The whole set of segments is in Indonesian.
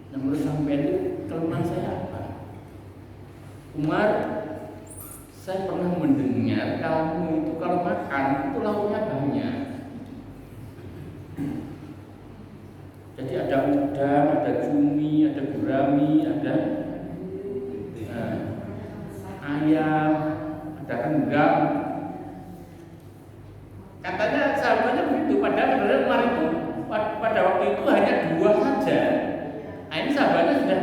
Nah, menurut sampean itu kelemahan saya apa? Umar, saya pernah mendengar kamu itu kalau makan itu lauknya banyak. Jadi ada udang, ada cumi, ada gurami, ada ayam, ada rendang. Katanya sahabatnya begitu, padahal sebenarnya Umar itu pada waktu itu hanya 2 saja. Nah, ini sahabatnya sudah,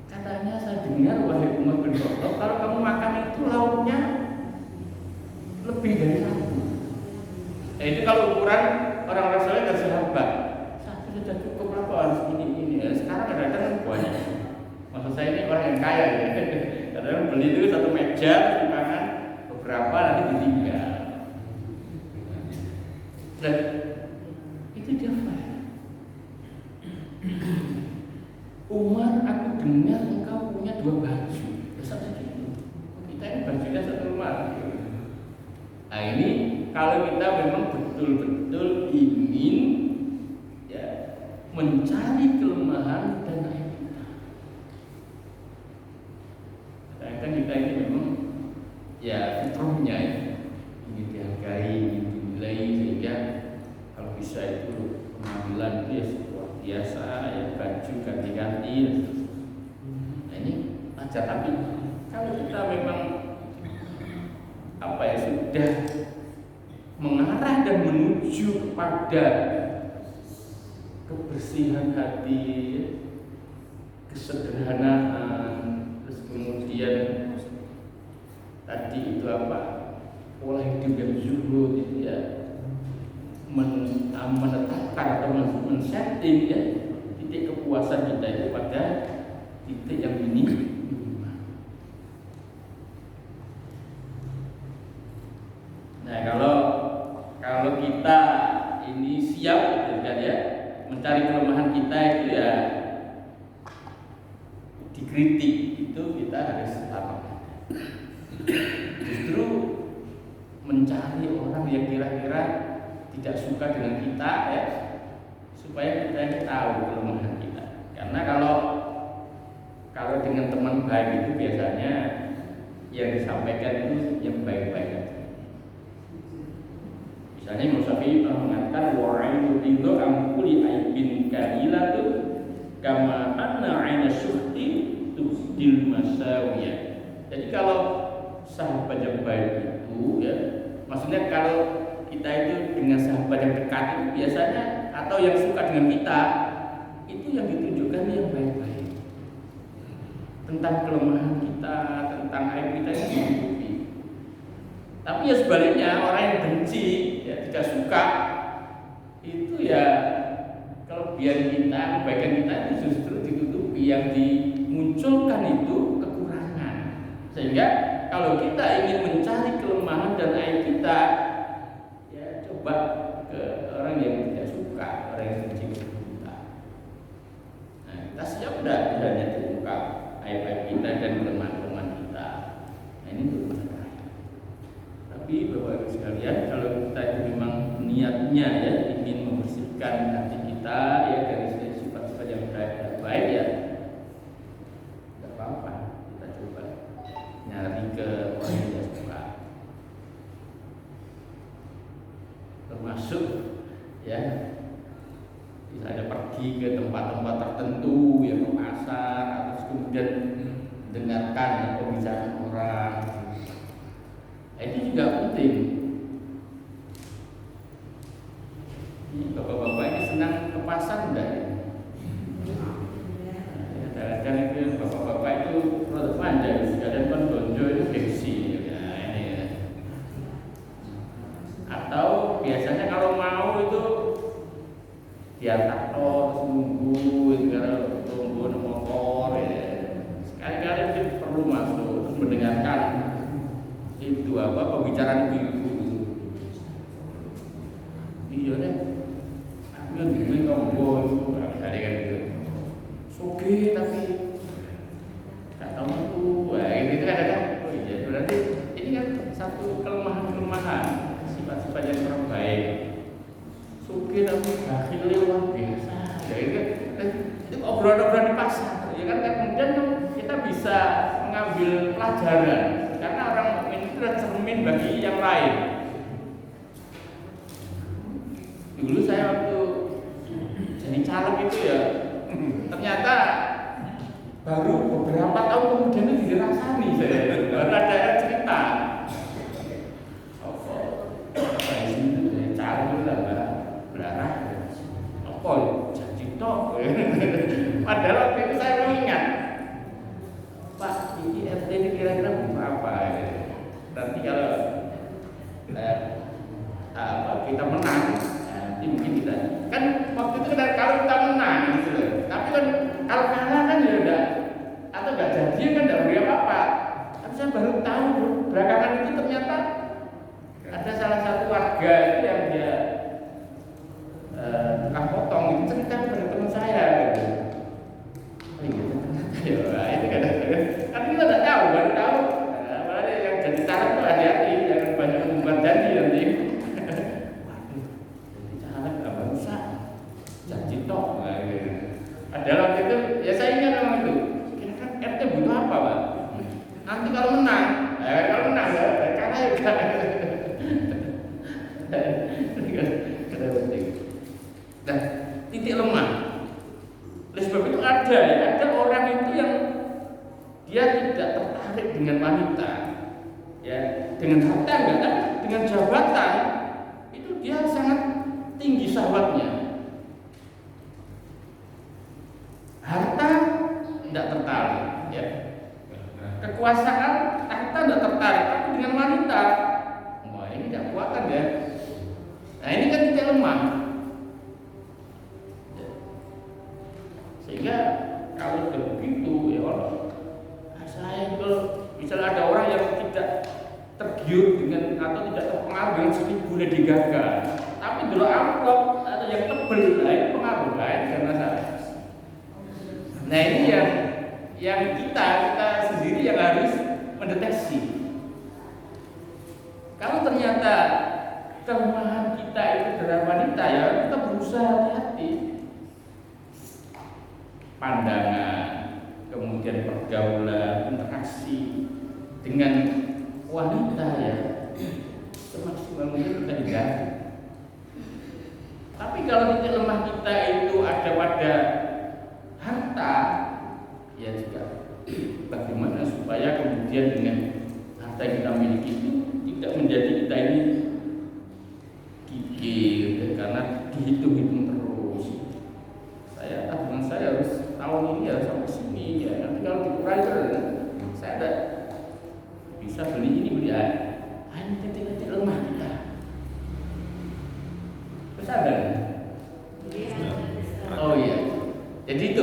katanya saya dengar wahai Umar bin Khattab, kalau kamu makan itu lauknya lebih dari 1. Nah, itu kalau ukuran orang-orang soleh dan sahabat, 1 sudah cukup lah, kok harus ini. Ya, sekarang kadang-kadang banyak. Maksud saya ini orang yang kaya ya. Kadang beli itu 1 meja, dimakan beberapa nanti ditinggal. Dan itu dia fair. Umar, aku dengar engkau punya 2 baju. Besar segitu. Kita ini bajunya 1 lemari. Nah, ini kalau kita memang betul-betul ingin ya mencari kelemahan dan aib kita. Kadang-kadang kita ini memang ya fitrahnya ya, ingin dihargai, ingin dinilai, sehingga kalau bisa itu pengambilan itu ya luar biasa, ya baju ganti-ganti. Nah, ini aja. Tapi kalau kita memang sudah mengarah dan menuju kepada kebersihan hati, kesederhanaan, terus kemudian tadi itu pola hidup yang zuhud itu ya, menetapkan atau men-setting ya titik kepuasan kita itu pada titik yang minimal. Nah, kalau kita ini siap gitu kan ya, mencari kelemahan kita itu ya dikritik, itu kita harus apa? Justru mencari orang yang kira-kira tidak suka dengan kita ya, supaya kita ini tahu kelemahan kita. Karena kalau dengan teman baik itu biasanya yang disampaikan itu yang baik-baik. Misalnya Imam Syafi'i mengatakan wa'ainu ridho amkuli aibin kailatu kama anna 'aina syuhti tubdil masawiyah. Jadi kalau sahabat yang baik itu ya, maksudnya kalau kita itu dengan sahabat yang dekat itu biasanya atau yang suka dengan kita itu yang ditunjukkan yang baik-baik. Tentang kelemahan kita, tentang aib kita itu ditutupi. Tapi ya sebaliknya orang yang benci ya tidak suka itu ya kelebihan kita, kebaikan kita itu justru ditutupi, yang dimunculkan itu kekurangan. Sehingga kalau kita ingin mencari kelemahan dan aib kita, ya coba ke orang yang tidak suka, orang yang benci kita. Nah, kita siap tidak misalnya terbuka aib-aib kita dan kelemahan-kelemahan kita. Nah, ini berusaha. Tapi Bapak Ibu sekalian, kalau kita itu memang niatnya ya ingin membersihkan hati kita ya dari sifat-sifat yang baik ya, tidak apa-apa, kita coba nyari ke orang yang tidak suka. Termasuk ya misalnya pergi ke tempat-tempat tertentu ya, ke pasar, atau kemudian dengarkan pembicaraan orang. Ini juga penting. Ini bapak-bapak ini senang ke pasar enggak? Kadang-kadang itu bapak-bapak itu rada panjang, kadang kan donjo itu gengsi. Nah, ini ya. Atau biasanya kalau mau itu diantar terus nunggu, kalau tunggu motor ya. Sekali-kali mungkin perlu masuk terus mendengarkan itu pembicaraan ibu-ibu. Iya deh, aku yang bikin ngomong itu ada kan gitu. Soge tapi nggak tahu itu, itu kan ada. Oh iya, berarti ini kan satu kelemahan sifat-sifat yang kurang baik. Soge tapi akhirnya luar biasa. Ya itu kan obrolan-obrolan di pasar, ya kan? Kemudian kita bisa mengambil pelajaran karena orang mukmin itu adalah cermin bagi yang lain. Dulu saya waktu jadi caleg itu ya, ternyata baru beberapa tahun kemudian itu dirasani saya. Baru ada yang cerita. Apa ini caleg itu lah belarang. Apa janji tok. Padahal waktu itu saya mengingat, Pak, ini RT ini kira-kira apa? Nanti kalau kita menang, nanti mungkin kita kan waktu itu kan kalau kita menang gitu loh. Tapi kan kalau kalah kan ya enggak, atau enggak jadi kan enggak beri apa-apa. Tapi saya baru tahu belakangan itu ternyata ada salah satu warga itu yang dia tukang potong itu cerita kepada teman saya gitu. Oh iya ternyata ya itu kan kita enggak tahu, baru tahu. Apalagi yang jadi caleg itu hati-hati, jangan banyak membuat janji nanti. Janji tok, padahal waktu itu ya saya ingat memang itu. Kira-kira RT butuh apa, Pak? Nanti kalau menang ya karena juga kada penting. Nah, titik lemah. Oleh sebab itu ada orang itu yang dia tidak tertarik dengan wanita, ya dengan harta enggak, tapi dengan jabatan itu dia sangat tinggi syahwatnya. Harta tidak tertarik, ya. Kekuasaan harta tidak tertarik, tapi dengan wanita, wah ini tidak kuat kan ya. Nah ini kan titik lemah. Ya. Sehingga kalau begitu, ya Allah, saya kalau misalnya ada orang yang tidak tergiur dengan atau tidak terpengaruh dengan sedikit boleh digagal, tapi dulu amplop atau yang tebel, itu pengaruh lain karena saya. Nah ini yang kita sendiri yang harus mendeteksi. Kalau ternyata kelemahan kita itu adalah wanita, ya kita berusaha hati-hati. Pandangan, kemudian pergaulan, interaksi dengan wanita ya semaksimal mungkin kita diganti. Tapi kalau titik lemah kita itu ada pada harta, ya juga bagaimana supaya kemudian dengan harta yang kita miliki itu tidak menjadi kita ini gigil ya, karena dihitung-hitung terus. Tabungan saya harus tahun ini harus sampai sini ya. Nanti kalau dikurangi saya ada bisa beli ini beli ini titik-titik lemah kita. Terus ada? Oh iya. Jadi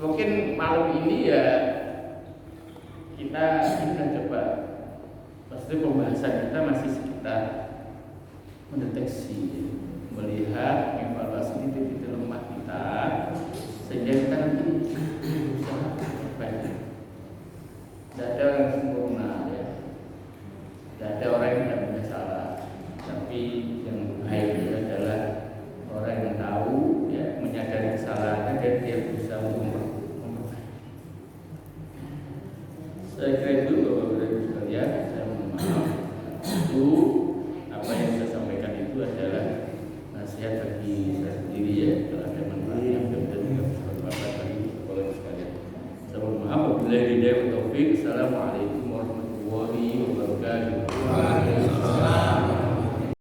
mungkin malam ini ya kita coba, pasti pembahasan kita masih sekitar mendeteksi, melihat, evaluasi titik-titik lemah kita, sehingga kita nanti berusaha baik. Tidak ada orang yang sempurna ya, tidak ada orang yang tidak punya salah, tapi yang baik itu adalah orang yang tahu, ya, menyadari kesalahannya dan dia berusaha untuk memperbaiki. Saya kira itu Bapak Ibu sekalian, saya mohon maaf. Itu apa yang saya sampaikan itu adalah nasihat bagi saya sendiri ya, kalau ada manfaatnya dan juga bermanfaat bagi Bapak Ibu sekalian. Saya mohon maaf. Wabillahi hidayah wa taufik. Assalamualaikum warahmatullahi wabarakatuh.